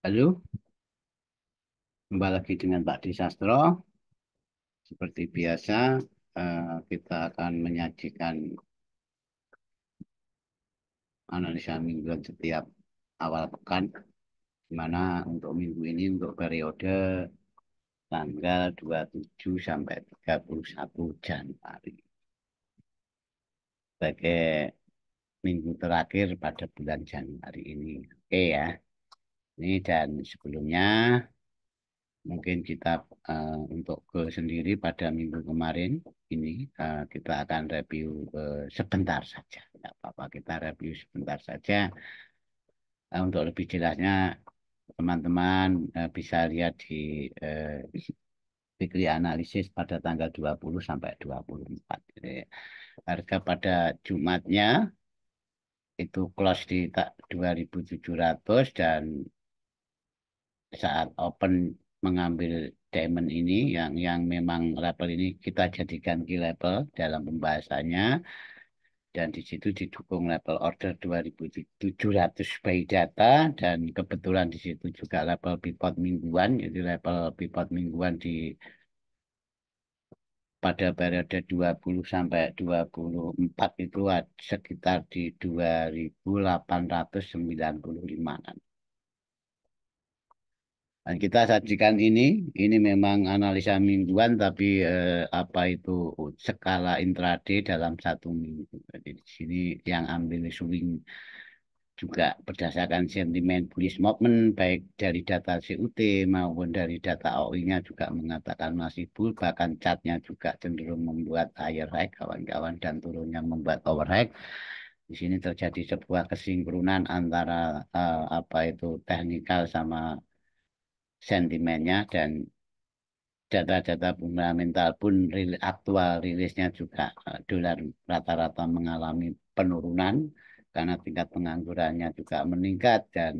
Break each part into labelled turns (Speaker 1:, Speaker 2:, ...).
Speaker 1: Halo, kembali lagi dengan Pak Disastro. Seperti biasa, kita akan menyajikan analisa mingguan setiap awal pekan, di mana untuk minggu ini untuk periode tanggal 27 sampai 31 Januari. Sebagai minggu terakhir pada bulan Januari ini. Oke ya, ini dan sebelumnya mungkin kita untuk goal sendiri pada minggu kemarin ini kita akan review sebentar saja. Tidak apa-apa, kita review sebentar saja. Untuk lebih jelasnya teman-teman bisa lihat di uh, weekly analysis pada tanggal 20 sampai 24. Jadi, harga pada Jumatnya itu close di 2.700 dan saat open mengambil diamond ini yang memang level ini kita jadikan key level dalam pembahasannya dan di situ didukung level order 2.700 by data dan kebetulan di situ juga level pivot mingguan, jadi level pivot mingguan di pada periode 20 sampai 24 itu sekitar di 2.895. Dan kita sajikan ini memang analisa mingguan, tapi apa itu skala intraday dalam satu minggu. Jadi di sini yang ambil swing juga berdasarkan sentimen bullish movement, baik dari data CUT maupun dari data OI-nya juga mengatakan masih bull, bahkan chartnya juga cenderung membuat higher high, kawan-kawan, dan turunnya membuat overhang. Di sini terjadi sebuah kesinkronan antara apa itu teknikal sama sentimennya dan data-data fundamental pun aktual rilisnya juga dolar rata-rata mengalami penurunan karena tingkat penganggurannya juga meningkat dan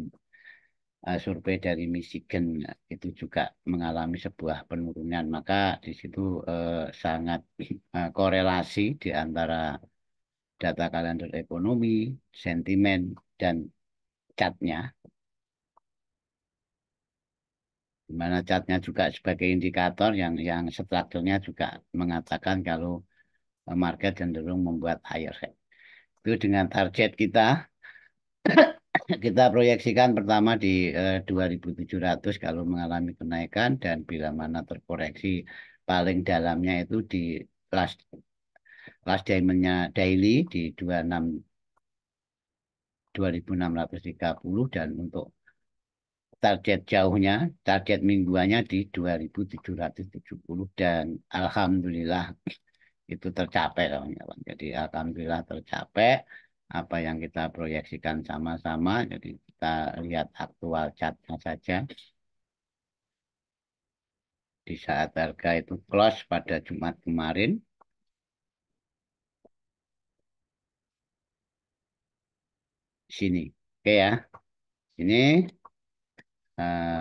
Speaker 1: survei dari Michigan itu juga mengalami sebuah penurunan. Maka di situ sangat korelasi di antara data kalender ekonomi, sentimen, dan chartnya. Di mana chartnya juga sebagai indikator yang strukturnya juga mengatakan kalau market cenderung membuat higher high. Itu dengan target kita, kita proyeksikan pertama di 2.700 kalau mengalami kenaikan dan bila mana terkoreksi paling dalamnya itu di last last diamond-nya daily di 2.630 dan untuk target jauhnya, target mingguannya di 2.770 dan alhamdulillah itu tercapai kawan-kawan. Jadi alhamdulillah tercapai apa yang kita proyeksikan sama-sama. Jadi kita lihat aktual chartnya saja. Di saat harga itu close pada Jumat kemarin, sini. Oke ya, ini eh,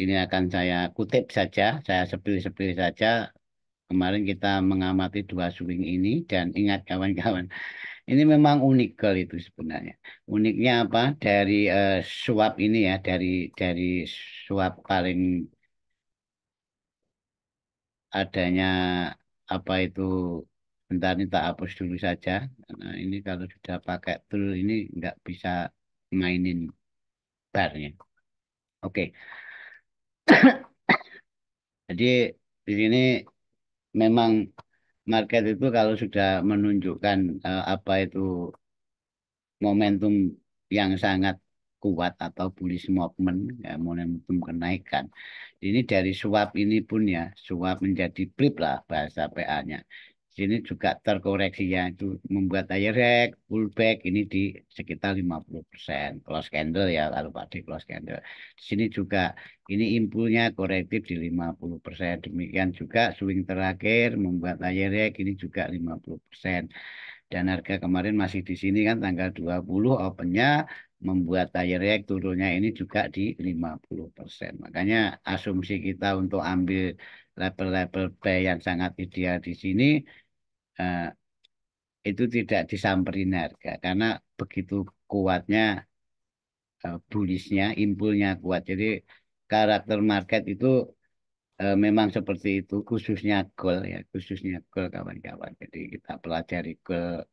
Speaker 1: ini akan saya kutip saja, saya sepil-sepil saja. Kemarin kita mengamati dua swing ini dan ingat kawan-kawan, ini memang unik kali itu sebenarnya. Uniknya apa? Dari swap ini ya, dari swap paling adanya apa itu bentar ini tak hapus dulu saja. Nah, ini kalau sudah pakai tool ini nggak bisa mainin barnya. Oke, jadi di sini memang market itu kalau sudah menunjukkan apa itu momentum yang sangat kuat atau bullish movement, ya, momentum kenaikan. Ini dari swap ini pun ya, swap menjadi flip lah bahasa PA-nya. Sini juga terkoreksi ya, itu membuat higher high, pullback ini di sekitar 50%. Close candle ya, kalau Pak close candle. Di sini juga ini impulnya korektif di 50%. Demikian juga swing terakhir membuat higher high, ini juga 50%. Dan harga kemarin masih di sini kan tanggal 20 opennya membuat higher react turunnya ini juga di 50%. Makanya asumsi kita untuk ambil level-level buy yang sangat ideal di sini eh, itu tidak disamperin harga karena begitu kuatnya bullishnya, impulnya kuat. Jadi karakter market itu memang seperti itu, khususnya gold ya, khususnya gold kawan-kawan. Jadi kita pelajari gold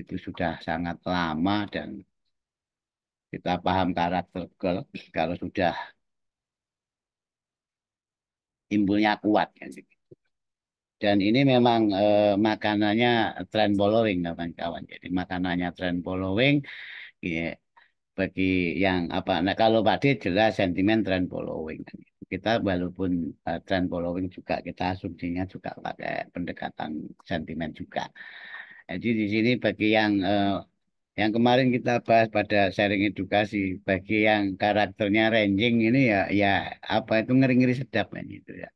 Speaker 1: itu sudah sangat lama dan kita paham karakter gold kalau sudah impulnya kuat kan. Dan ini memang makanannya trend following kawan-kawan. Jadi makanannya trend following ya, bagi yang apa. Nah kalau Pak D jelas sentimen trend following. Kita walaupun trend following juga kita asumsinya juga pakai pendekatan sentimen juga. Jadi di sini bagi yang kemarin kita bahas pada sharing edukasi, bagi yang karakternya ranging ini ya ya apa itu ngeri-ngeri sedap kan itu ya.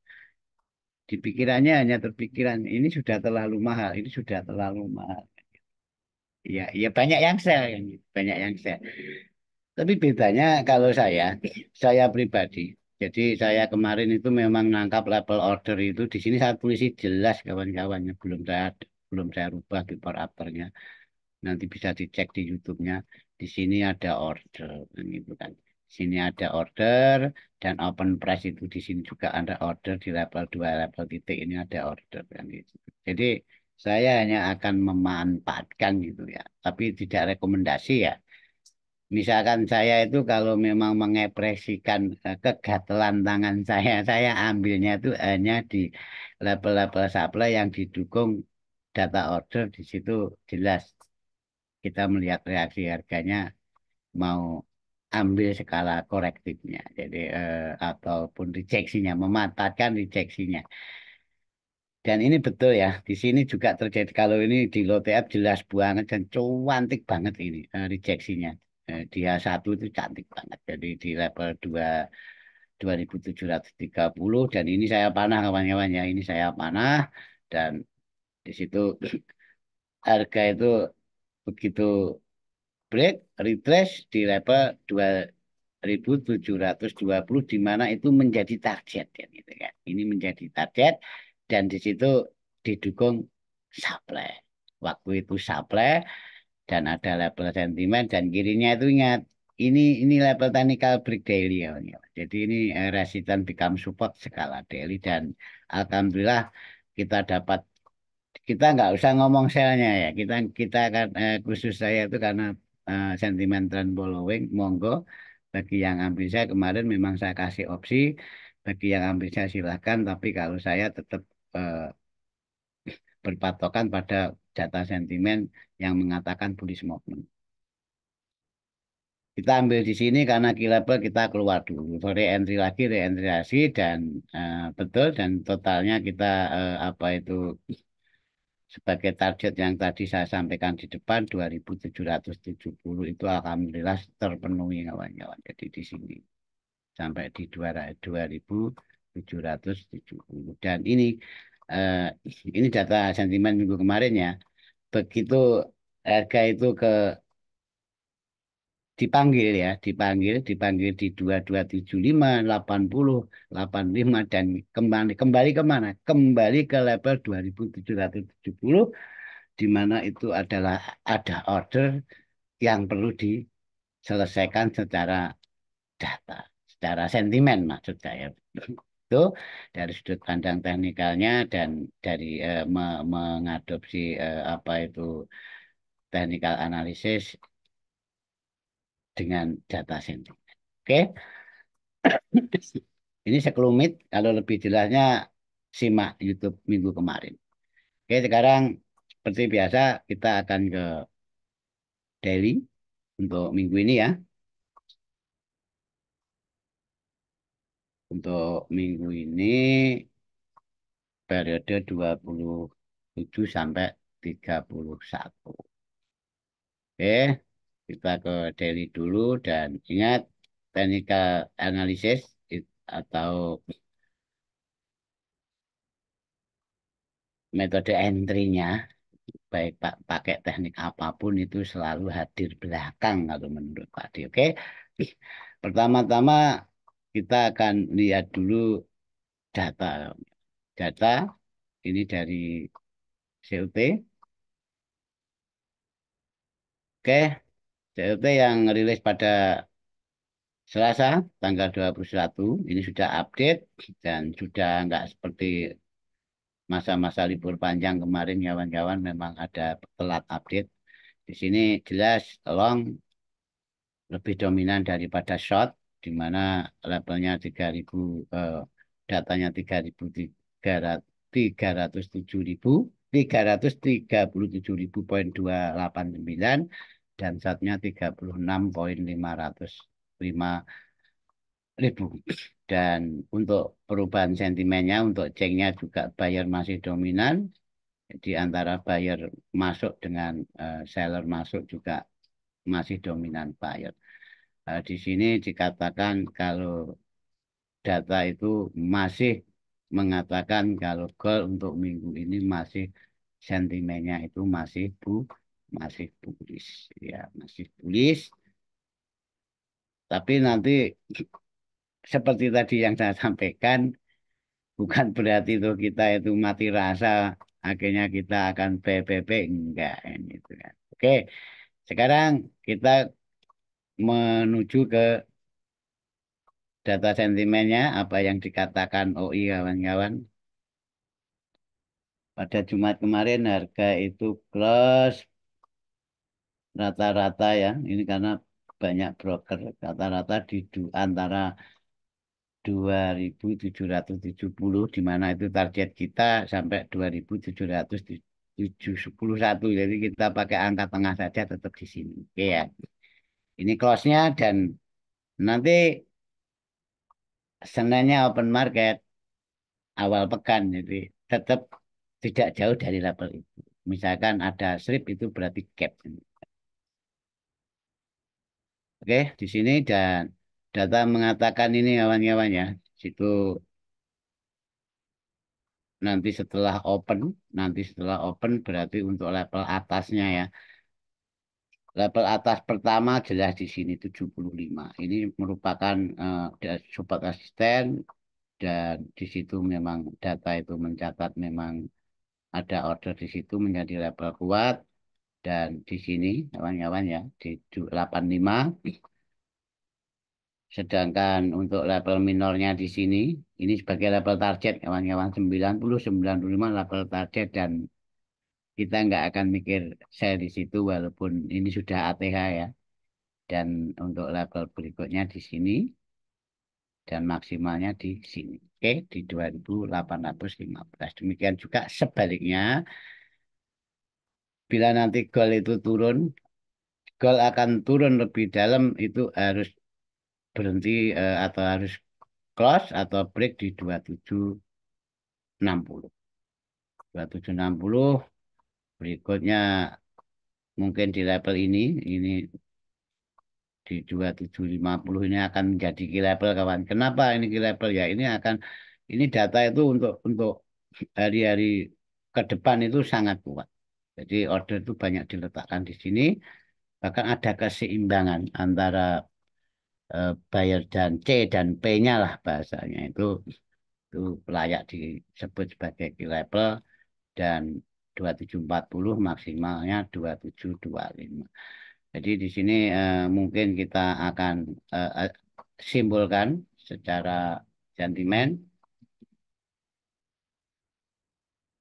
Speaker 1: Di pikirannya hanya terpikiran ini sudah terlalu mahal, ini sudah terlalu mahal. Ya, ya banyak yang sell kan, gitu. Banyak yang sell. Tapi bedanya kalau saya pribadi. Jadi saya kemarin itu memang nangkap level order itu di sini saya tulis jelas kawan-kawannya belum saya rubah before afternya. Nanti bisa dicek di YouTube-nya. Di sini ada order, kan gitu kan. Di sini ada order dan open price itu di sini juga ada order di level 2 level titik ini ada order kan gitu. Jadi saya hanya akan memanfaatkan gitu ya, tapi tidak rekomendasi ya. Misalkan saya itu kalau memang mengekspresikan kegatelan tangan saya ambilnya itu hanya di level-level supply yang didukung data order di situ jelas kita melihat reaksi harganya mau ambil skala korektifnya. Jadi ataupun rejeksinya, memanfaatkan rejeksinya. Dan ini betul ya, di sini juga terjadi kalau ini di LOTF jelas banget dan cuantik banget ini rejeksinya. Dia satu itu cantik banget. Jadi di level 2730 dan ini saya panah kawan-kawan ya. Ini saya panah dan di situ harga itu begitu break retrace di level 2720 di mana itu menjadi target ya gitu kan. Ini menjadi target dan di situ didukung supply. Waktu itu supply dan ada level sentimen dan kirinya itu ingat ini level technical break daily ya. Bang, ya. Jadi ini resistance become support skala daily dan alhamdulillah kita dapat kita nggak usah ngomong selnya ya kita kita kan khusus saya itu karena sentimen trend following monggo bagi yang ambil saya kemarin memang saya kasih opsi bagi yang ambil saya silahkan tapi kalau saya tetap eh, berpatokan pada data sentimen yang mengatakan bullish movement. Kita ambil di sini karena key level kita keluar dulu. Sore entry lagi, re-entry lagi dan betul dan totalnya kita apa itu sebagai target yang tadi saya sampaikan di depan 2770 itu alhamdulillah terpenuhi kawan-kawan. Jadi di sini sampai di 2770 dan eh, ini data sentimen minggu kemarin ya. Begitu harga itu dipanggil di 2275, 80, 85 dan kembali kembali kemana? Kembali ke level 2770 di mana itu adalah ada order yang perlu diselesaikan secara data, secara sentimen maksud saya. Itu dari sudut pandang teknikalnya dan dari mengadopsi apa itu technical analysis dengan data sentimen. Oke, ini sekelumit. Kalau lebih jelasnya simak YouTube minggu kemarin. Oke, sekarang seperti biasa kita akan ke daily untuk minggu ini ya. Untuk minggu ini periode 27 sampai 31. Oke, kita ke daily dulu dan ingat technical analysis atau metode entry-nya baik Pak pakai teknik apapun itu selalu hadir belakang kalau menurut Pak D. Oke. Pertama-tama kita akan lihat dulu data. Data ini dari COT. Oke. COT yang rilis pada Selasa tanggal 21 ini sudah update dan sudah nggak seperti masa-masa libur panjang kemarin kawan-kawan memang ada telat update. Di sini jelas long lebih dominan daripada short, di mana levelnya 3.000, datanya 3.337.289 dan shortnya 36.505.000. Dan untuk perubahan sentimennya, untuk cengnya juga buyer masih dominan, di antara buyer masuk dengan seller masuk juga masih dominan buyer. Di sini dikatakan kalau data itu masih mengatakan kalau gold untuk minggu ini masih sentimennya itu masih bullish ya, masih bullish. Tapi nanti seperti tadi yang saya sampaikan, bukan berarti itu kita itu mati rasa akhirnya kita akan PPP enggak ini itu kan. Oke, sekarang kita menuju ke data sentimennya apa yang dikatakan OI kawan-kawan. Pada Jumat kemarin harga itu close rata-rata ya. Ini karena banyak broker rata-rata di antara 2.770 di mana itu target kita sampai 2.771. Jadi kita pakai angka tengah saja tetap di sini. Oke ya. Ini close-nya dan nanti Seninnya open market awal pekan jadi tetap tidak jauh dari level itu. Misalkan ada strip itu berarti gap. Oke, di sini dan data mengatakan ini kawan-kawan ya. Situ nanti setelah open berarti untuk level atasnya ya. Level atas pertama jelas di sini 75. Ini merupakan support resisten dan di situ memang data itu mencatat memang ada order di situ menjadi level kuat dan di sini kawan-kawan ya di 85. Sedangkan untuk level minornya di sini, ini sebagai level target, kawan-kawan 90, 95 level target dan kita nggak akan mikir sell di situ walaupun ini sudah ATH ya. Dan untuk level berikutnya di sini dan maksimalnya di sini. Oke, di 2.815. Demikian juga sebaliknya, bila nanti gold itu turun, gold akan turun lebih dalam itu harus berhenti atau harus close atau break di 2760. 2760 berikutnya mungkin di level ini di 2750 ini akan menjadi key level kawan. Kenapa ini key level ya? Ini data itu untuk hari-hari ke depan itu sangat kuat. Jadi order itu banyak diletakkan di sini. Bahkan ada keseimbangan antara buyer dan C dan P-nya lah bahasanya itu layak disebut sebagai key level dan 2740 maksimalnya 2725. Jadi di sini mungkin kita akan simpulkan secara sentimen.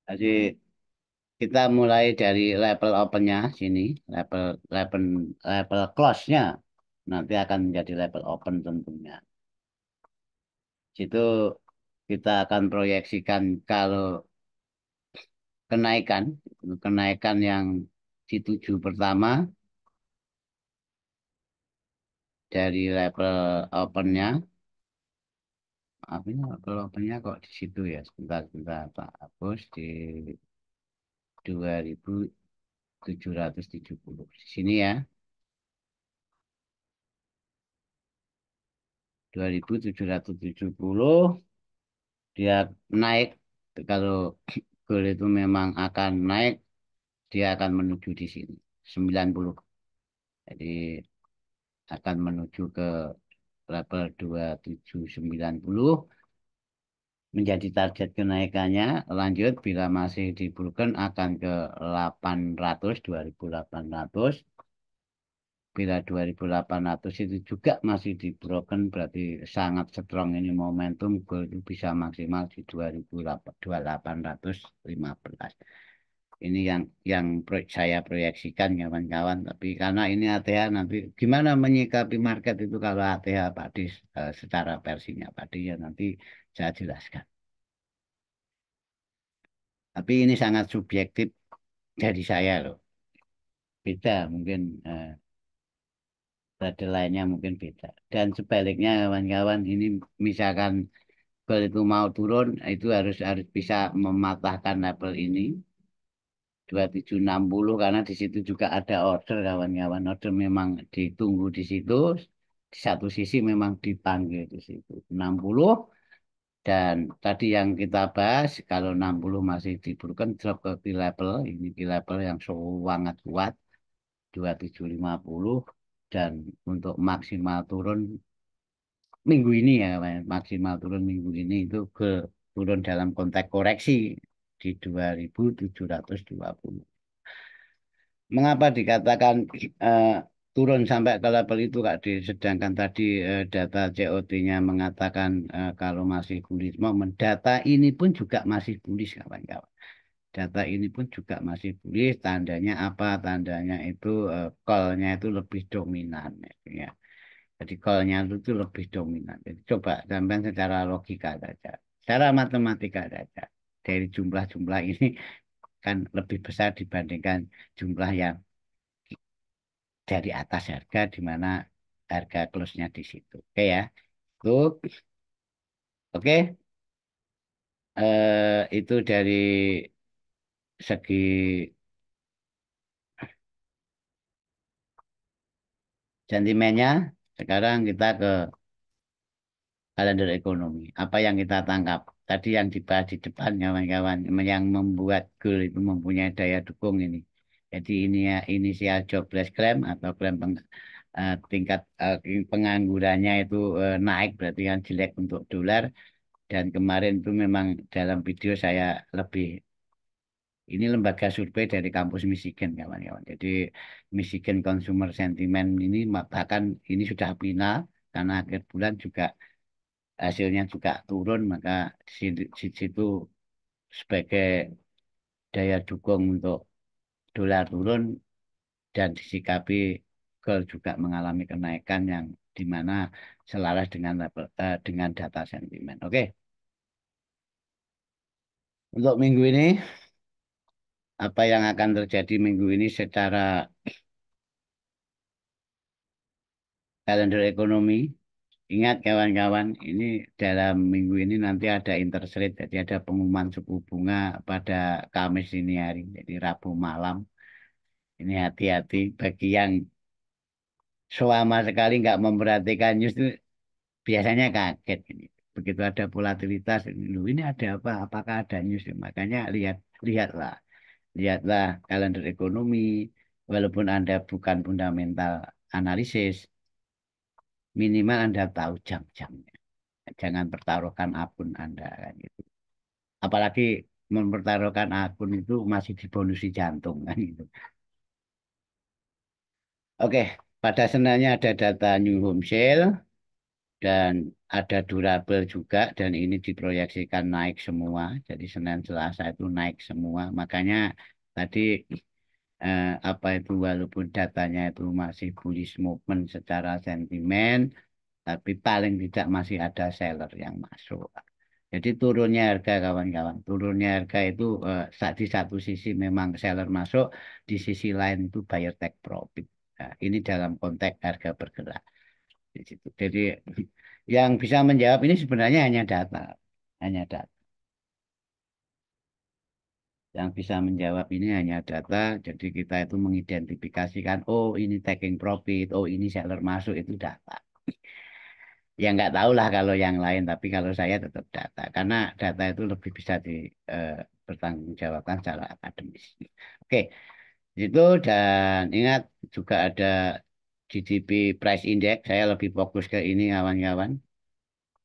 Speaker 1: Jadi kita mulai dari level opennya sini, level level level close-nya nanti akan menjadi level open tentunya. Situ kita akan proyeksikan kalau kenaikan, kenaikan yang dituju pertama dari level opennya. Maaf ini level opennya kok di situ ya. Sebentar, Pak. Hapus di 2.770. Di sini ya. 2.770 dia naik. Kalau gold itu memang akan naik, dia akan menuju di sini. 90. Jadi akan menuju ke level 2790 menjadi target kenaikannya. Lanjut bila masih di broken akan ke 800, 2.800 bila 2.800 itu juga masih di broken berarti sangat strong ini momentum gold itu bisa maksimal di 2.815. Ini yang saya proyeksikan kawan-kawan. Tapi karena ini ATH nanti gimana menyikapi market itu kalau ATH Pak Dis secara versinya Pak Dis ya nanti saya jelaskan. Tapi ini sangat subjektif dari saya loh. Beda mungkin trader lainnya mungkin beda. Dan sebaliknya kawan-kawan ini misalkan gold itu mau turun itu harus harus bisa mematahkan level ini 2760 karena di situ juga ada order kawan-kawan. Order memang ditunggu di situ. Di satu sisi memang dipanggil di situ. 60 dan tadi yang kita bahas kalau 60 masih dibutuhkan drop ke key level. Ini key level yang sangat kuat 2750 dan untuk maksimal turun minggu ini ya kawan. Maksimal turun minggu ini itu ke turun dalam konteks koreksi di 2720. Mengapa dikatakan eh, turun sampai ke level itu Kak Di? Sedangkan tadi data COT-nya mengatakan kalau masih bullish moment, data ini pun juga masih bullish kawan-kawan. Data ini pun juga masih bullish. Tandanya apa? Tandanya itu call-nya itu lebih dominan ya. Jadi call-nya itu lebih dominan. Jadi coba sampai secara logika saja, secara matematika saja. Dari jumlah-jumlah ini kan lebih besar dibandingkan jumlah yang dari atas harga di mana harga close-nya di situ. Oke ya. Itu oke. Itu dari segi sentimennya. Sekarang kita ke kalender ekonomi. Apa yang kita tangkap? Tadi yang dibahas di depan kawan-kawan yang membuat gold itu mempunyai daya dukung ini. Jadi ini ya inisial jobless claim atau klaim tingkat penganggurannya itu naik berarti kan jelek untuk dolar. Dan kemarin itu memang dalam video saya lebih, ini lembaga survei dari kampus Michigan kawan-kawan. Jadi Michigan Consumer Sentiment ini bahkan ini sudah final karena akhir bulan juga hasilnya juga turun maka di situ sebagai daya dukung untuk dolar turun dan disikapi gold juga mengalami kenaikan yang di mana selaras dengan dengan data sentimen. Oke, untuk minggu ini apa yang akan terjadi minggu ini secara kalender ekonomi. Ingat kawan-kawan, ini dalam minggu ini nanti ada interest rate, jadi ada pengumuman suku bunga pada Kamis ini hari, jadi Rabu malam. Ini hati-hati bagi yang selama sekali nggak memperhatikan news itu biasanya kaget ini. Begitu ada volatilitas, ini ada apa? Apakah ada news? Makanya lihatlah, lihatlah kalender ekonomi. Walaupun Anda bukan fundamental analisis, minimal Anda tahu jam-jamnya. Jangan pertaruhkan akun Anda kan gitu. Apalagi mempertaruhkan akun itu masih dibonusi jantung kan gitu. Oke, pada Senennya ada data new home sale dan ada durable juga dan ini diproyeksikan naik semua. Jadi Senin Selasa itu naik semua. Makanya tadi apa itu walaupun datanya itu masih bullish movement secara sentimen, tapi paling tidak masih ada seller yang masuk. Jadi turunnya harga kawan-kawan, turunnya harga itu di satu sisi memang seller masuk, di sisi lain itu buyer take profit. Nah, ini dalam konteks harga bergerak di situ. Jadi yang bisa menjawab ini sebenarnya hanya data, hanya data. Yang bisa menjawab ini hanya data. Jadi kita itu mengidentifikasikan, oh ini taking profit, oh ini seller masuk itu data. Ya nggak tahu lah kalau yang lain, tapi kalau saya tetap data karena data itu lebih bisa dipertanggungjawabkan secara akademis. Oke, itu dan ingat juga ada GDP Price Index. Saya lebih fokus ke ini kawan-kawan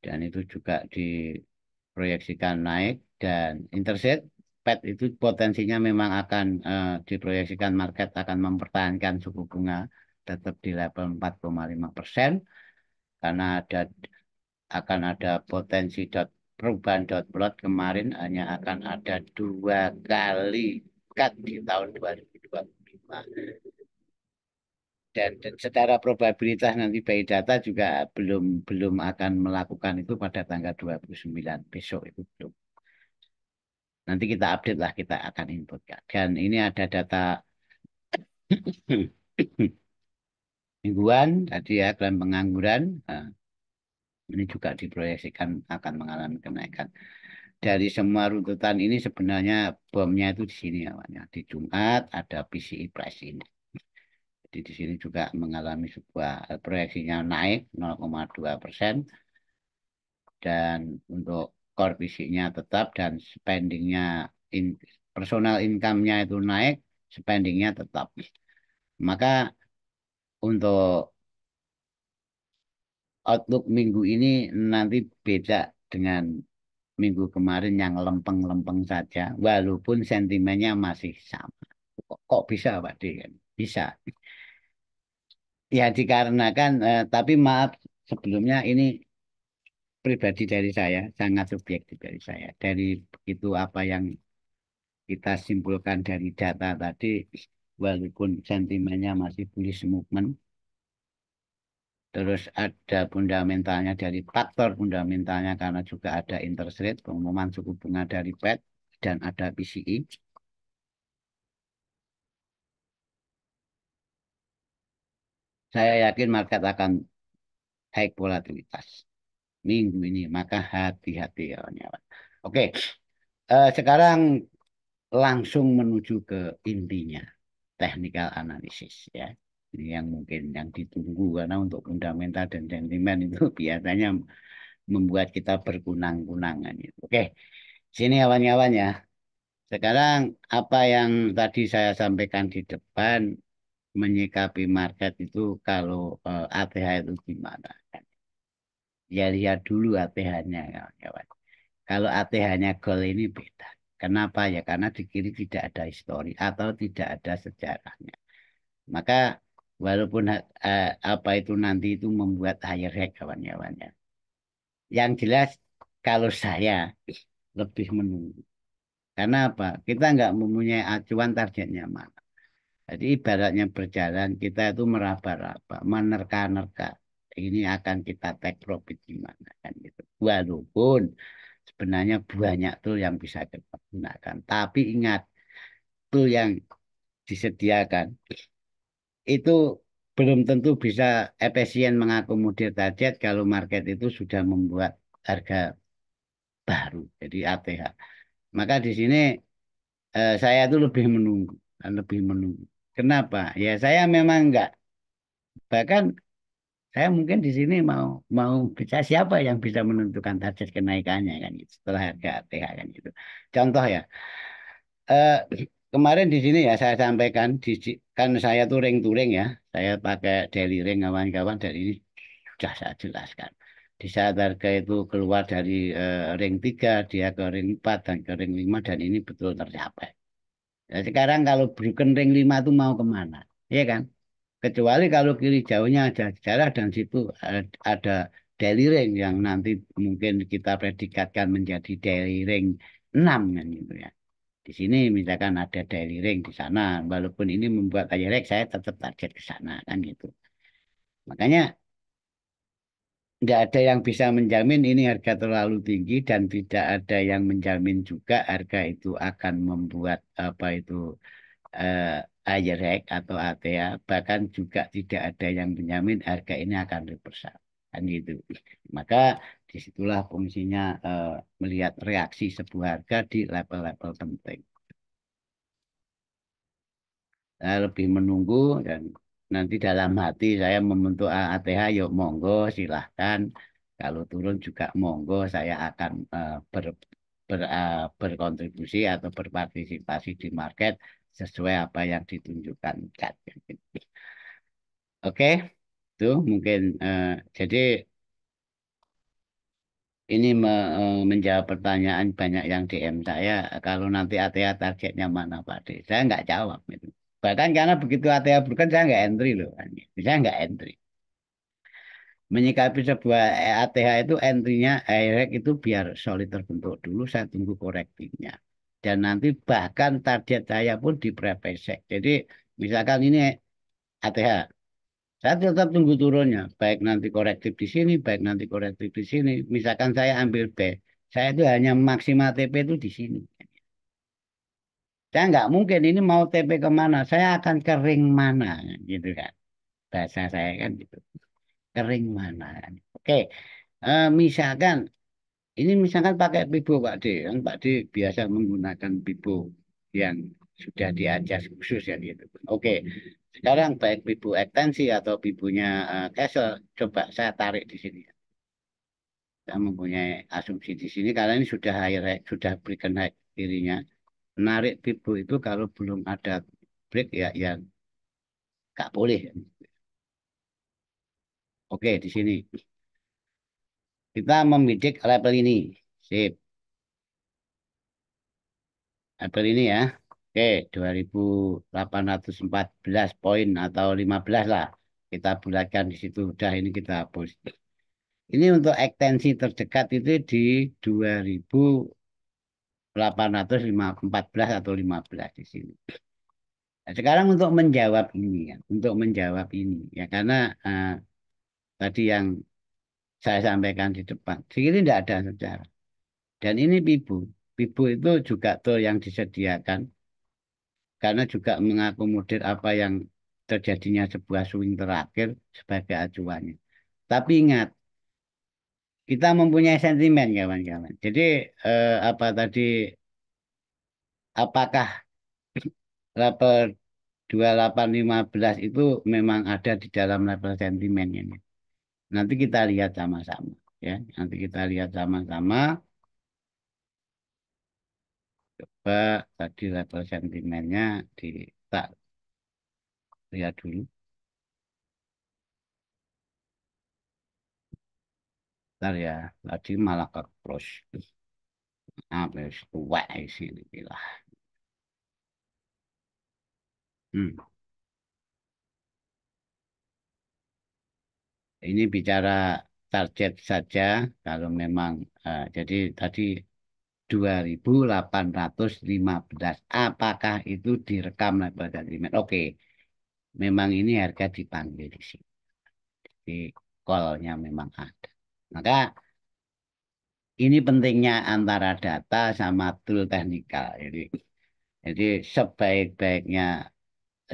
Speaker 1: dan itu juga diproyeksikan naik dan interest rate Fed itu potensinya memang akan diproyeksikan market akan mempertahankan suku bunga tetap di level 4,5% karena akan ada potensi perubahan dot plot kemarin hanya akan ada 2 kali cut di tahun 2025. Dan secara probabilitas nanti BI Data juga belum belum akan melakukan itu pada tanggal 29 besok itu belum. Nanti kita update lah, kita akan input ya. Dan ini ada data mingguan tadi ya, klaim pengangguran. Nah, ini juga diproyeksikan akan mengalami kenaikan. Dari semua runtutan ini sebenarnya bomnya itu di sini awalnya. Di Jumat ada PCI price ini. Jadi di sini juga mengalami sebuah proyeksinya naik 0,2%. Dan untuk core PCI-nya tetap dan spendingnya personal income-nya itu naik, spendingnya tetap. Maka untuk outlook minggu ini nanti beda dengan minggu kemarin yang lempeng-lempeng saja, walaupun sentimennya masih sama. Kok bisa, Pak D? Kan? Bisa. Ya dikarenakan, tapi maaf sebelumnya ini pribadi dari saya, sangat subjektif dari saya. Dari begitu apa yang kita simpulkan dari data tadi, walaupun sentimennya masih bullish movement, terus ada fundamentalnya dari faktor fundamentalnya karena juga ada interest rate, pengumuman suku bunga dari Fed, dan ada PCI. Saya yakin market akan high volatilitas minggu ini, maka hati-hati kawan-kawan. Oke, sekarang langsung menuju ke intinya, technical analysis ya. Ini yang mungkin yang ditunggu karena untuk fundamental dan sentimen itu biasanya membuat kita berkunang-kunangan. Oke, sini kawan-kawan ya. Sekarang apa yang tadi saya sampaikan di depan menyikapi market itu kalau ATH itu gimana? Ya lihat dulu ATH-nya kawan-kawan. Kalau ATH-nya gold ini beda. Kenapa ya? Karena di kiri tidak ada histori atau tidak ada sejarahnya. Maka walaupun apa itu nanti itu membuat higher high kawan-kawan ya. Yang jelas kalau saya lebih menunggu. Karena apa? Kita nggak mempunyai acuan targetnya mana. Jadi ibaratnya berjalan kita itu meraba-raba, menerka-nerka. Ini akan kita take profit gimana kan gitu. Walaupun sebenarnya banyak tuh yang bisa kita gunakan. Tapi ingat, tuh yang disediakan itu belum tentu bisa efisien mengakomodir target kalau market itu sudah membuat harga baru, jadi ATH. Maka di sini saya tuh lebih menunggu, lebih menunggu. Kenapa? Ya saya memang enggak. Bahkan saya mungkin di sini mau mau bisa siapa yang bisa menentukan target kenaikannya kan gitu, setelah harga ATH kan gitu. Contoh ya, eh, kemarin di sini ya saya sampaikan kan saya tuh ring touring ya, saya pakai daily ring kawan-kawan dan ini sudah saya jelaskan. Di saat harga itu keluar dari ring 3 dia ke ring 4 dan ke ring 5 dan ini betul tercapai. Nah, sekarang kalau broken ring 5 itu mau kemana? Iya kan? Kecuali kalau kiri jauhnya ada sejarah dan situ ada daily ring yang nanti mungkin kita predikatkan menjadi daily ring 6 kan gitu ya. Di sini misalkan ada daily ring di sana, walaupun ini membuat high ring saya tetap target ke sana kan gitu. Makanya nggak ada yang bisa menjamin ini harga terlalu tinggi dan tidak ada yang menjamin juga harga itu akan membuat apa itu higher high atau ATA. Bahkan juga tidak ada yang menjamin harga ini akan reversal. Kan gitu. Maka disitulah fungsinya melihat reaksi sebuah harga di level-level penting. Saya lebih menunggu dan nanti dalam hati saya membentuk ATH, yuk monggo silahkan. Kalau turun juga monggo saya akan berkontribusi atau berpartisipasi di market sesuai apa yang ditunjukkan Cat. Oke, itu mungkin jadi ini menjawab pertanyaan banyak yang DM saya. Kalau nanti ATH targetnya mana Pak D? Saya nggak jawab itu. Bahkan karena begitu ATH broken saya nggak entry loh. Saya nggak entry. Menyikapi sebuah ATH itu entry-nya direct itu biar solid terbentuk dulu, saya tunggu korektifnya. Dan nanti bahkan target saya pun di previous check. Jadi misalkan ini ATH, saya tetap tunggu turunnya. Baik nanti korektif di sini, baik nanti korektif di sini. Misalkan saya ambil B, saya itu hanya maksimal TP itu di sini. Saya nggak mungkin ini mau TP kemana, saya akan kering mana, gitu kan. Bahasa saya kan gitu, kering mana. Oke, misalkan ini misalkan pakai Pibo Pak D, kan Pak D biasa menggunakan Pibo yang sudah diajar khusus ya gitu. Oke, sekarang baik Pibo ekstensi atau Pibonya Castle, coba saya tarik di sini. Saya mempunyai asumsi di sini karena ini sudah sudah berikan high kirinya. Menarik Pibo itu kalau belum ada break ya yang nggak boleh. Oke, di sini kita membidik level ini. Sip, level ini ya. Oke, 2814 poin atau 15 lah. Kita bulatkan di situ. Udah ini kita hapus. Ini untuk ekstensi terdekat itu di 2814 atau 15 di sini. Nah, sekarang untuk menjawab ini ya, untuk menjawab ini ya karena tadi yang saya sampaikan di depan, di sini tidak ada sejarah. Dan ini Pibu. Pibu itu juga tool yang disediakan karena juga mengakomodir apa yang terjadinya sebuah swing terakhir sebagai acuannya. Tapi ingat, kita mempunyai sentimen kawan-kawan. Jadi apa tadi, apakah level 2815 itu memang ada di dalam level sentimen ini? Nanti kita lihat sama-sama ya. Nanti kita lihat sama-sama. Coba tadi level sentimennya kita lihat dulu. Bentar ya, tadi malah ke close. Apa tua sini gila. Hmm. Ini bicara target saja kalau memang jadi tadi 2815 apakah itu direkam level sentimen? Oke, memang ini harga dipanggil di sini. Di call-nya memang ada. Maka ini pentingnya antara data sama tool teknikal. Jadi sebaik-baiknya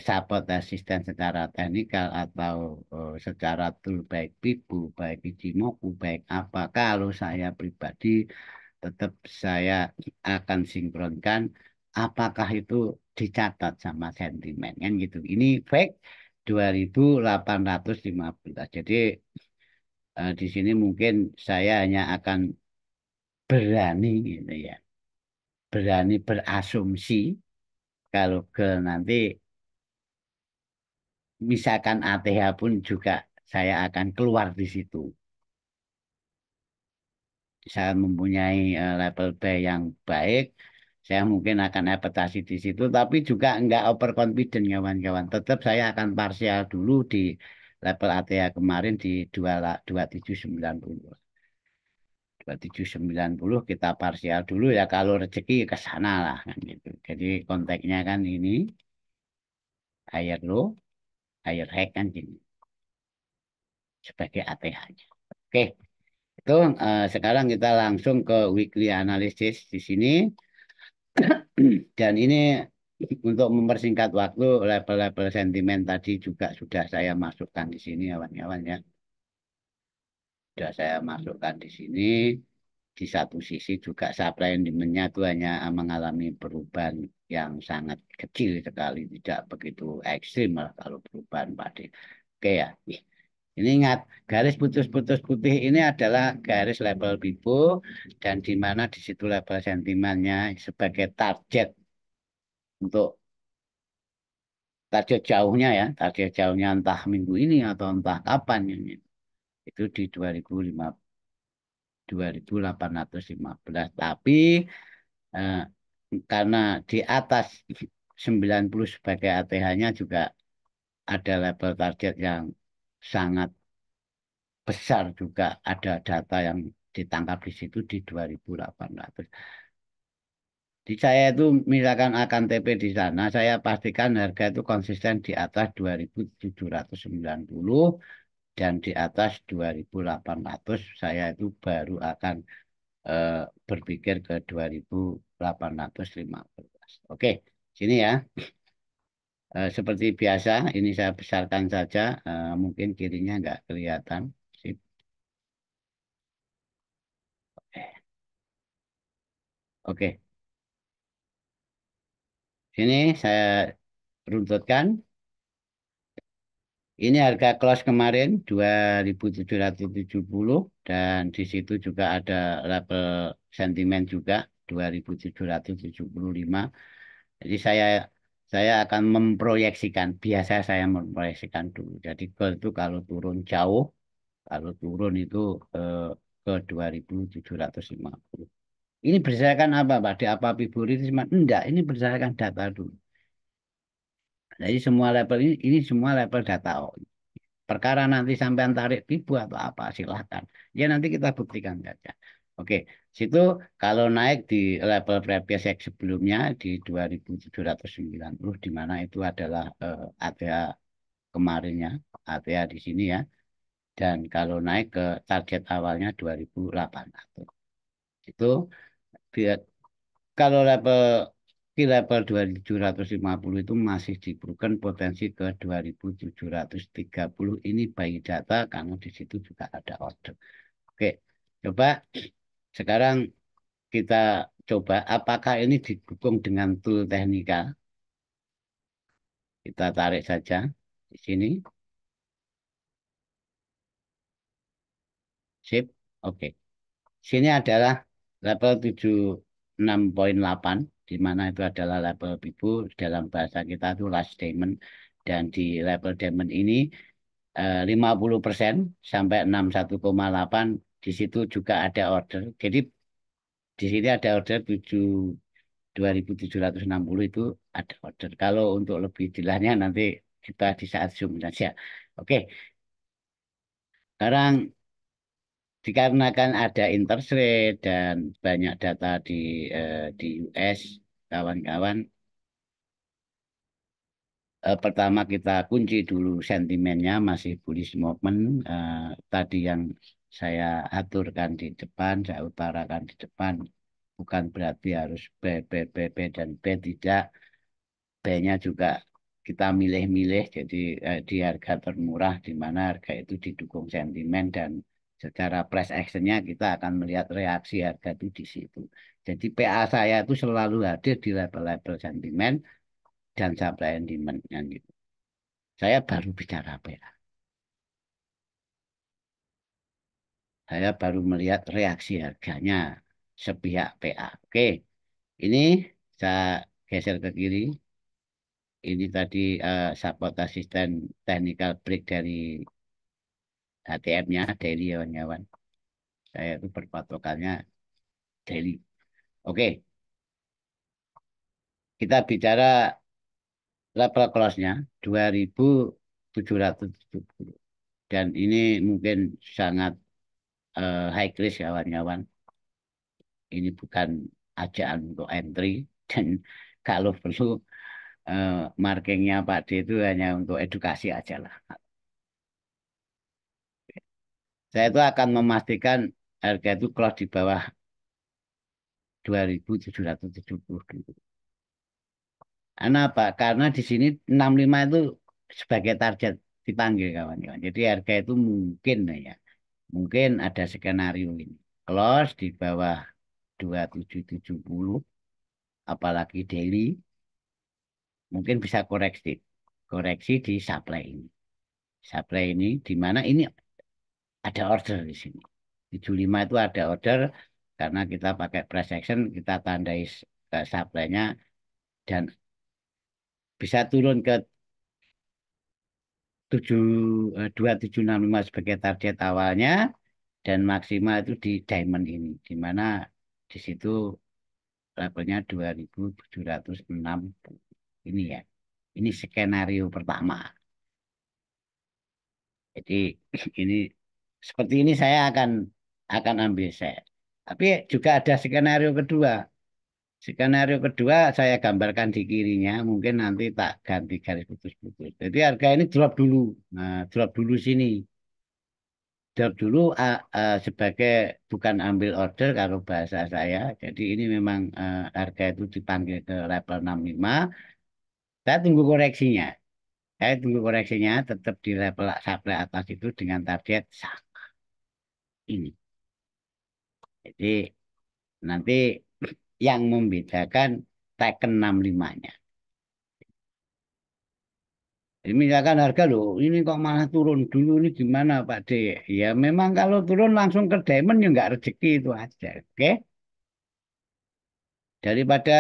Speaker 1: support asisten secara teknikal atau secara tool baik Pibu, baik Ichimoku, baik apa. Kalau saya pribadi tetap saya akan sinkronkan apakah itu dicatat sama sentimen kan gitu. Ini fake 2815. Jadi di sini mungkin saya hanya akan berani gitu ya. Berani berasumsi kalau ke nanti misalkan ATH pun juga saya akan keluar di situ. Saya mempunyai level B yang baik, saya mungkin akan adaptasi di situ, tapi juga enggak overconfident kawan-kawan. Tetap saya akan parsial dulu di level ATH kemarin di 2790. 2790 kita parsial dulu ya kalau rezeki ke sana lah kan gitu. Jadi konteksnya kan ini higher low, higher high kan gini sebagai ATH-nya. Oke, itu sekarang kita langsung ke weekly analysis di sini. Dan ini untuk mempersingkat waktu, level-level sentimen tadi juga sudah saya masukkan di sini, kawan-kawan ya. Sudah saya masukkan di sini. Di satu sisi juga supply and demand-nya itu hanya mengalami perubahan yang sangat kecil sekali, tidak begitu ekstrim lah kalau perubahan padi. Oke ya. Ini ingat, garis putus-putus putih ini adalah garis level Bibo dan di mana di situ level sentimennya sebagai target untuk target jauhnya ya, target jauhnya entah minggu ini atau entah kapan ini. Itu di 2815. Tapi eh, karena di atas 90 sebagai ATH-nya juga ada level target yang sangat besar juga. Ada data yang ditangkap di situ di 2.800. Di saya itu misalkan akan TP di sana, saya pastikan harga itu konsisten di atas 2.790 dan di atas 2.800 saya itu baru akan eh, berpikir ke 2.815. Oke, sini ya. Seperti biasa, ini saya besarkan saja, mungkin kirinya nggak kelihatan. Sip. Oke, sini saya runtutkan. Ini harga close kemarin 2.770 dan di situ juga ada level sentimen juga 2.775. Jadi saya akan memproyeksikan, biasa saya memproyeksikan dulu. Jadi gold itu kalau turun jauh, kalau turun itu eh, ke 2.750. Ini berdasarkan apa, Pak? Di apa Fibonacci? Enggak, ini berdasarkan data dulu. Jadi semua level ini semua level data. Perkara nanti sampean tarik ribu atau apa silahkan. Ya nanti kita buktikan saja. Oke, situ kalau naik di level previous yang sebelumnya di 2.790 di mana itu adalah ATA kemarinnya, ATA di sini ya. Dan kalau naik ke target awalnya 2.800. Itu dia- kalau di level 2.750 itu masih diberikan potensi ke 2.730. Ini by data karena di situ juga ada order. Oke, coba sekarang kita coba apakah ini didukung dengan tool teknikal. Kita tarik saja di sini. Sip. Oke. Sini adalah level 76,8 di mana itu adalah level Bibu dalam bahasa kita itu last diamond dan di level diamond ini 50% sampai 61,8 di situ juga ada order. Jadi di sini ada order 2.760 itu ada order. Kalau untuk lebih jelasnya nanti kita di saat Zoom saja. Oke, sekarang dikarenakan ada interest rate dan banyak data di US, kawan-kawan, pertama kita kunci dulu sentimennya masih bullish movement. Tadi yang saya aturkan di depan, saya utarakan di depan, bukan berarti harus B, B, B, B, dan B tidak. B-nya juga kita milih-milih, jadi di harga termurah, di mana harga itu didukung sentimen dan secara price actionnya kita akan melihat reaksi harga itu di situ. Jadi PA saya itu selalu hadir di level-level sentimen dan supply and demand. Yang gitu. Saya baru bicara PA. Saya baru melihat reaksi harganya sepihak PA. Oke, ini saya geser ke kiri. Ini tadi support asisten technical break dari HTM-nya daily kawan-kawan. Saya itu berpatokannya daily. Oke, kita bicara level close-nya 2.770. Dan ini mungkin sangat high risk kawan-kawan. Ini bukan ajaan untuk entry dan kalau perlu markingnya Pak D itu hanya untuk edukasi aja lah. Saya itu akan memastikan harga itu close di bawah 2.770 dulu. Karena apa? Karena di sini 65 itu sebagai target dipanggil kawan-kawan. Jadi harga itu mungkin ya, mungkin ada skenario ini. Close di bawah 2.770, apalagi daily, mungkin bisa koreksi. Koreksi di supply ini. Supply ini di mana ini ada order di sini. 75 itu ada order karena kita pakai price action, kita tandai supply-nya dan bisa turun ke 2765 sebagai target awalnya dan maksimal itu di diamond ini di mana di situ levelnya 2.760. Ini ya. Ini skenario pertama. Jadi ini seperti ini saya akan ambil set. Tapi juga ada skenario kedua. Skenario kedua saya gambarkan di kirinya, mungkin nanti tak ganti garis putus-putus. Jadi harga ini drop dulu. Nah, drop dulu sini. Drop dulu sebagai bukan ambil order kalau bahasa saya. Jadi ini memang harga itu dipanggil ke level 65. Saya tunggu koreksinya. Saya tunggu koreksinya tetap di level supply atas itu dengan target ini. Jadi nanti yang membedakan Tekken 65-nya. Jadi misalkan harga loh, ini kok malah turun dulu ini gimana Pak D? Ya memang kalau turun langsung ke diamond ya nggak rezeki itu aja. Oke? Daripada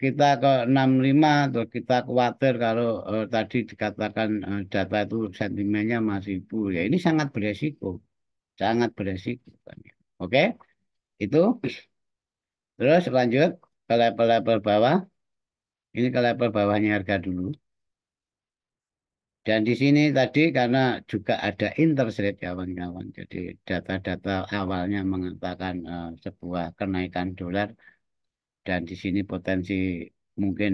Speaker 1: kita ke 65 terus kita khawatir kalau tadi dikatakan data itu sentimennya masih full. Ya ini sangat beresiko. Sangat beresiko. Kan. Oke? Itu. Terus lanjut ke level-level bawah. Ini ke level bawahnya harga dulu. Dan di sini tadi karena juga ada interest rate kawan-kawan. Jadi data-data awalnya mengatakan sebuah kenaikan dolar dan di sini potensi mungkin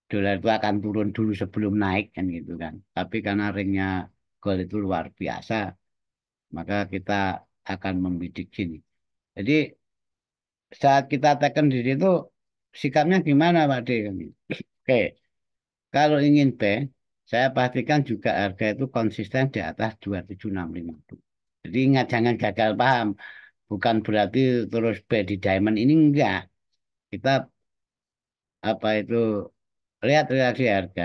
Speaker 1: dolar itu akan turun dulu sebelum naik kan gitu kan. Tapi karena ringnya gold itu luar biasa, maka kita akan membidik sini. Jadi saat kita tekan di situ sikapnya gimana Pak D? Oke, kalau ingin buy, saya pastikan juga harga itu konsisten di atas 2765. Jadi ingat jangan gagal paham. Bukan berarti terus buy di diamond ini enggak. Kita apa itu lihat reaksi harga.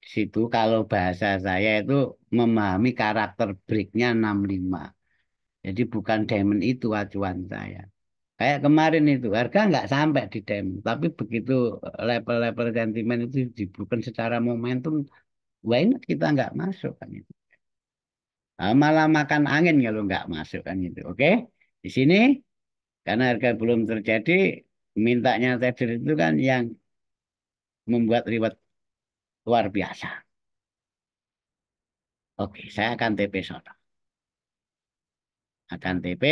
Speaker 1: Di situ kalau bahasa saya itu memahami karakter breaknya 65. Jadi bukan diamond itu acuan saya. Kayak kemarin itu harga nggak sampai di diamond. Tapi begitu level-level sentimen itu dibuka secara momentum, why not kita nggak masuk kan itu. Nah, malah makan angin kalau nggak masuk kan itu. Oke, di sini karena harga belum terjadi, mintanya trader itu kan yang membuat reward luar biasa. Oke, saya akan TP sono. Akan TP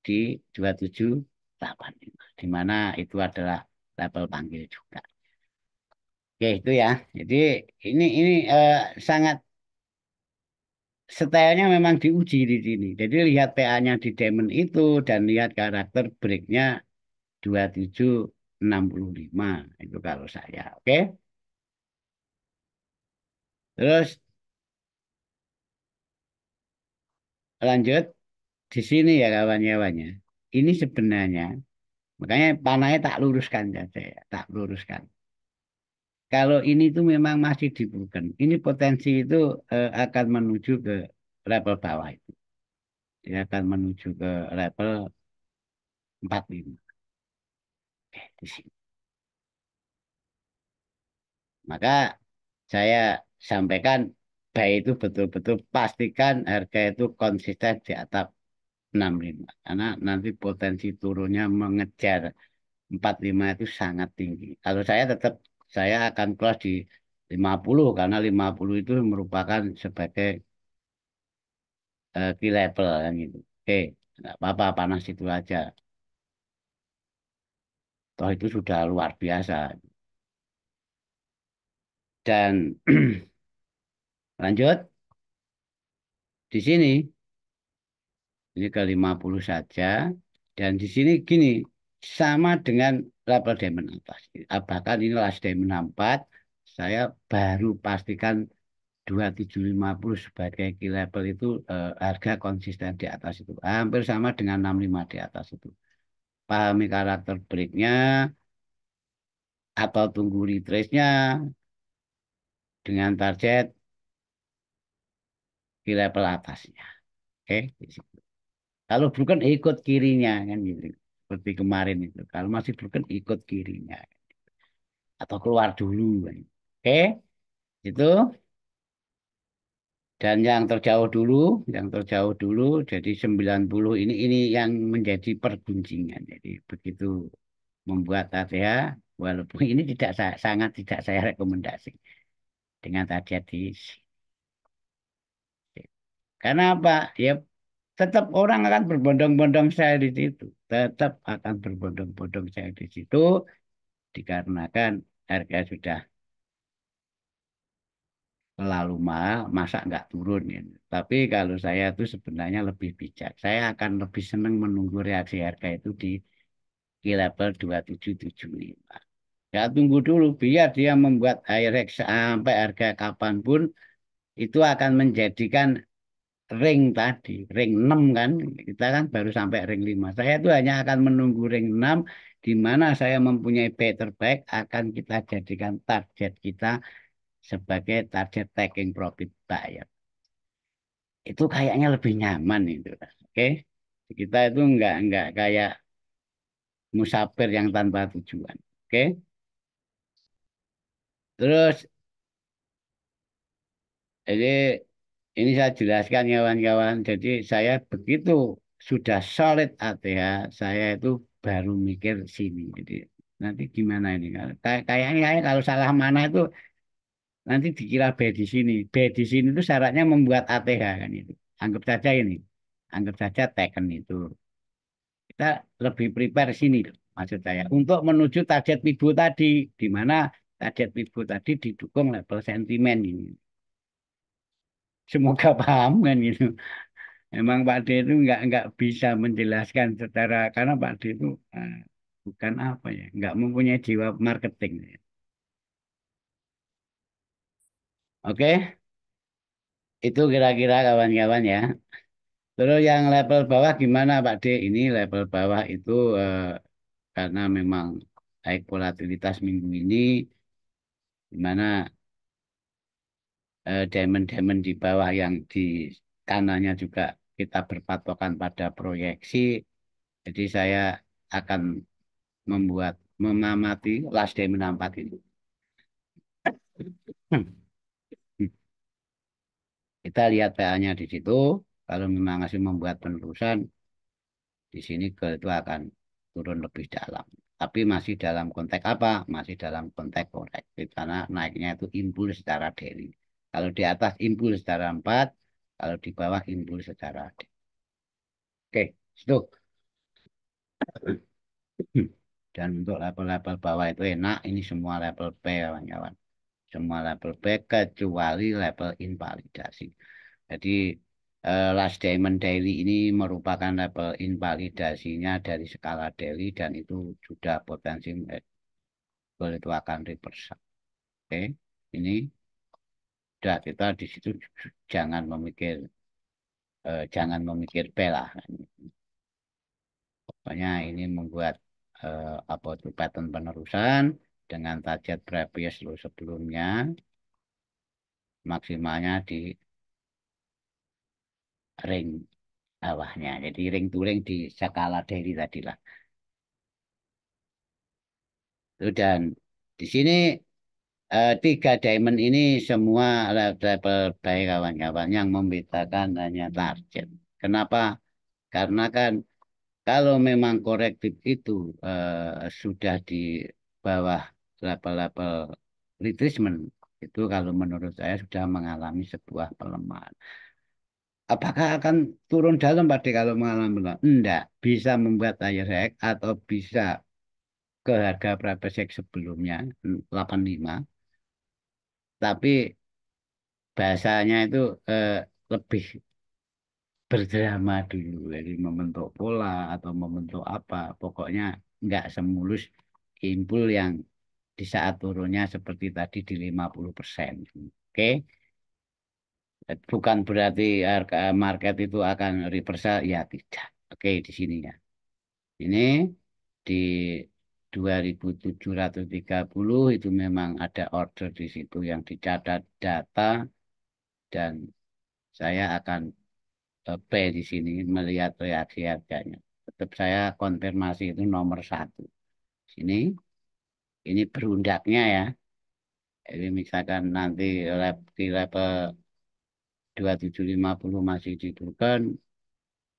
Speaker 1: di 2785, di mana itu adalah level panggil juga. Oke, itu ya. Jadi ini sangat stylenya memang diuji di sini. Jadi lihat PA-nya di diamond itu dan lihat karakter breaknya 2765 itu kalau saya. Oke. Terus lanjut di sini ya kawan-kawannya. Ini sebenarnya makanya panahnya tak luruskan saja ya, tak luruskan. Kalau ini tuh memang masih di broken. Ini potensi itu akan menuju ke level bawah itu. Dia akan menuju ke level 45. Di sini. Maka saya sampaikan baik itu betul-betul pastikan harga itu konsisten di atas 65. Karena nanti potensi turunnya mengejar 45 itu sangat tinggi. Kalau saya tetap saya akan close di 50 karena 50 itu merupakan sebagai key level kan gitu. Oke, nggak apa-apa panas itu aja. Toh itu sudah luar biasa. Dan lanjut di sini ini ke 50 saja. Dan di sini gini sama dengan level diamond atas. Bahkan ini last diamond 4 saya baru pastikan 2750 sebagai key level itu harga konsisten di atas itu. Hampir sama dengan 65 di atas itu. Pahami karakter breaknya atau tunggu retrace-nya dengan target di level atasnya. Oke, di situ. Kalau broken ikut kirinya kan gitu. Seperti kemarin itu. Kalau masih broken ikut kirinya atau keluar dulu kan. Oke, itu dan yang terjauh dulu jadi 90 ini yang menjadi pergunjingan. Jadi begitu membuat ATH Walaupun ini tidak sangat tidak saya rekomendasi dengan target di karena apa? Ya tetap orang akan berbondong-bondong saya di situ. Tetap akan berbondong-bondong saya di situ dikarenakan harga sudah terlalu mahal, masa nggak turun ya. Tapi kalau saya itu sebenarnya lebih bijak. Saya akan lebih senang menunggu reaksi harga itu di level 2775. Ya tunggu dulu biar dia membuat high rate sampai harga kapanpun itu akan menjadikan ring tadi, ring 6 kan. Kita kan baru sampai ring 5. Saya itu hanya akan menunggu ring 6 di mana saya mempunyai pay terbaik akan kita jadikan target kita sebagai target taking profit buyer. Itu kayaknya lebih nyaman itu. Oke. Kita itu nggak kayak musafir yang tanpa tujuan. Oke. Terus jadi ini saya jelaskan kawan-kawan. Jadi saya begitu sudah solid ATH, saya itu baru mikir sini. Jadi nanti gimana ini? Kayaknya saya kalau salah mana itu nanti dikira B di sini. B di sini itu syaratnya membuat ATH kan itu. Anggap saja ini. Anggap saja Tekken itu. Kita lebih prepare sini loh, maksud saya. Untuk menuju target Fibo tadi. Di mana target Fibo tadi didukung level sentimen ini. Semoga paham kan gitu. Emang Pak D itu nggak bisa menjelaskan secara karena Pak D itu bukan apa ya, nggak mempunyai jiwa marketing. Oke, itu kira-kira kawan-kawan ya. Terus yang level bawah gimana Pak D? Ini level bawah itu karena memang naik volatilitas minggu ini, di mana diamond-diamond di bawah yang di kanannya juga kita berpatokan pada proyeksi. Jadi saya akan mengamati last diamond 4 ini. Kita lihat PA-nya di situ. Kalau memang masih membuat penerusan, di sini ke itu akan turun lebih dalam. Tapi masih dalam konteks apa? Masih dalam konteks korektif. Karena naiknya itu impuls secara daily. Kalau di atas impuls secara 4, kalau di bawah impuls secara daily. Oke, itu. Dan untuk level-level bawah itu enak. Ini semua level P, kawan-kawan. Semua level B kecuali level invalidasi. Jadi last diamond daily ini merupakan level invalidasinya dari skala daily dan itu sudah potensi goal itu akan reverse. Oke, ini sudah kita di situ jangan memikir B lah. Pokoknya ini membuat apa itu pattern penerusan dengan target previous low sebelumnya maksimalnya di ring bawahnya. Jadi ring to ring di skala daily tadi lah. Itu dan di sini tiga diamond ini semua level baik kawan-kawan yang membedakan hanya target. Kenapa? Karena kan kalau memang korektif itu sudah di bawah level-level retracement itu kalau menurut saya sudah mengalami sebuah pelemahan. Apakah akan turun dalam pada kalau mengalami pelemahan? Enggak, bisa membuat daya rek atau bisa ke harga berapa sek sebelumnya 85 tapi bahasanya itu lebih berdrama dulu jadi membentuk pola atau membentuk apa pokoknya nggak semulus impul yang di saat turunnya seperti tadi di 50%. Oke, bukan berarti harga market itu akan reversal ya tidak. Oke, di sini ya. Ini di 2730 itu memang ada order di situ yang dicatat data dan saya akan B di sini melihat reaksi harganya. Tetap saya konfirmasi itu nomor satu. Sini, ini berundaknya ya. Jadi misalkan nanti di level 2750 masih diturunkan,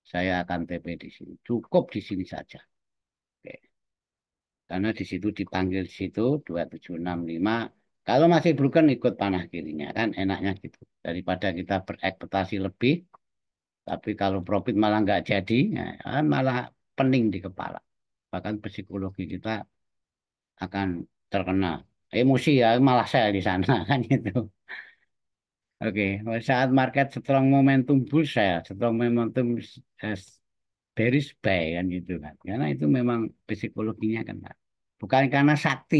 Speaker 1: saya akan TP di sini. Cukup di sini saja. Oke. karena di situ dipanggil di situ 2765. Kalau masih broken ikut panah kirinya kan enaknya gitu. Daripada kita berekspektasi lebih, tapi kalau profit malah nggak jadi, ya, kan malah pening di kepala. Bahkan psikologi kita akan terkena emosi ya, malah saya di sana kan gitu. Oke, saat market strong momentum bull saya, strong momentum eh, bearish buy kan gitu kan. Karena itu memang psikologinya kan. Bukan karena sakti,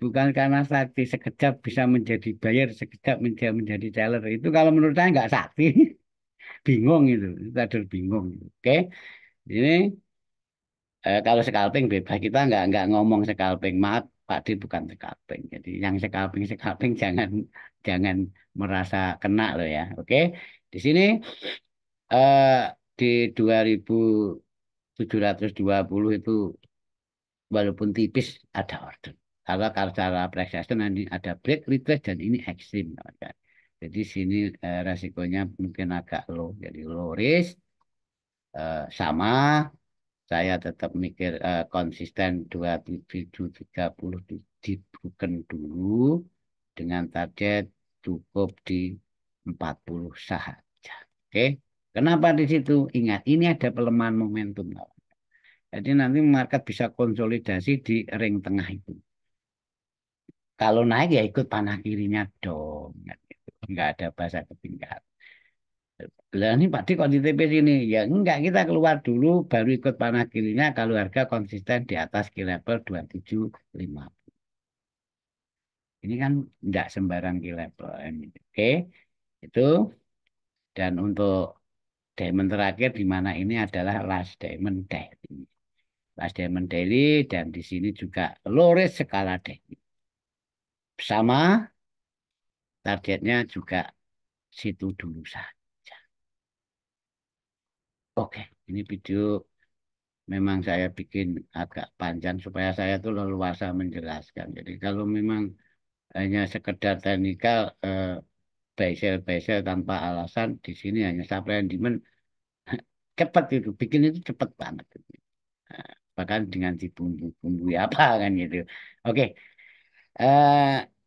Speaker 1: bukan karena sakti sekejap bisa menjadi buyer, sekejap menjadi seller. Itu kalau menurut saya nggak sakti, bingung itu ada bingung. Oke, ini kalau scalping bebas kita nggak ngomong scalping. Maaf, Pak D bukan scalping. Jadi yang scalping jangan merasa kena loh ya. Oke, di sini eh, di 2720 itu walaupun tipis ada order. Kalau secara presentation nanti ada break, retrace dan ini ekstrim. Jadi sini resikonya mungkin agak low. Jadi low risk sama. Saya tetap mikir konsisten 2730 dibuken dulu dengan target cukup di 40 saja. Oke. Kenapa di situ? Ingat, ini ada pelemahan momentum. Jadi nanti market bisa konsolidasi di ring tengah itu. Kalau naik ya ikut panah kirinya dong. Nggak ada bahasa ketinggalan. Lah ini Pak Dik kok di TP sini? Ya enggak, kita keluar dulu baru ikut panah kirinya kalau harga konsisten di atas key level 2750. Ini kan enggak sembarang key level ini. Oke, itu dan untuk diamond terakhir di mana ini adalah last diamond daily. Last diamond daily dan di sini juga low risk skala daily. Sama targetnya juga situ dulu saja. Oke, ini video memang saya bikin agak panjang supaya saya tuh leluasa menjelaskan. Jadi kalau memang hanya sekedar teknikal buy sell tanpa alasan di sini hanya supply and demand cepat itu bikin itu cepat banget. Nah, bahkan dengan dibumbu-bumbui apa kan gitu. Oke, eh,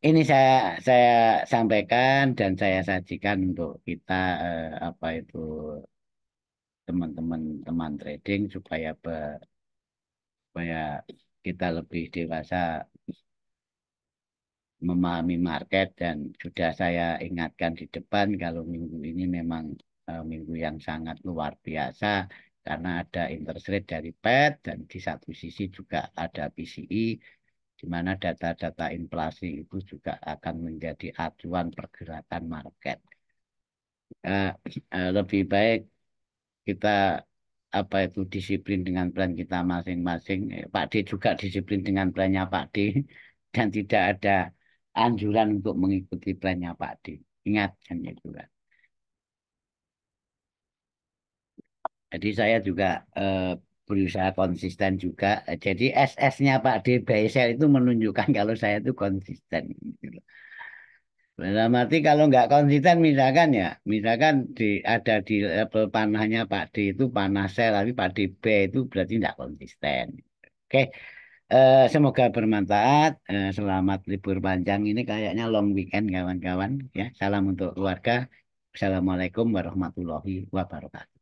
Speaker 1: ini saya sampaikan dan saya sajikan untuk kita apa itu teman-teman teman trading supaya kita lebih dewasa memahami market dan sudah saya ingatkan di depan kalau minggu ini memang minggu yang sangat luar biasa karena ada interest rate dari Fed dan di satu sisi juga ada PCE di mana data-data inflasi itu juga akan menjadi acuan pergerakan market. Eh, Lebih baik kita apa itu disiplin dengan plan kita masing-masing. Pak D juga disiplin dengan plannya Pak D dan tidak ada anjuran untuk mengikuti plannya Pak D. Ingat kan itu kan. Jadi saya juga eh, berusaha konsisten juga. Jadi SS-nya Pak D Baisel itu menunjukkan kalau saya itu konsisten. Gitu loh. Dalam arti kalau nggak konsisten misalkan ada di level panahnya Pak D itu panah sel, tapi Pak D B itu berarti nggak konsisten. Oke, semoga bermanfaat. Selamat libur panjang ini kayaknya long weekend kawan-kawan. Ya, salam untuk keluarga. Assalamualaikum warahmatullahi wabarakatuh.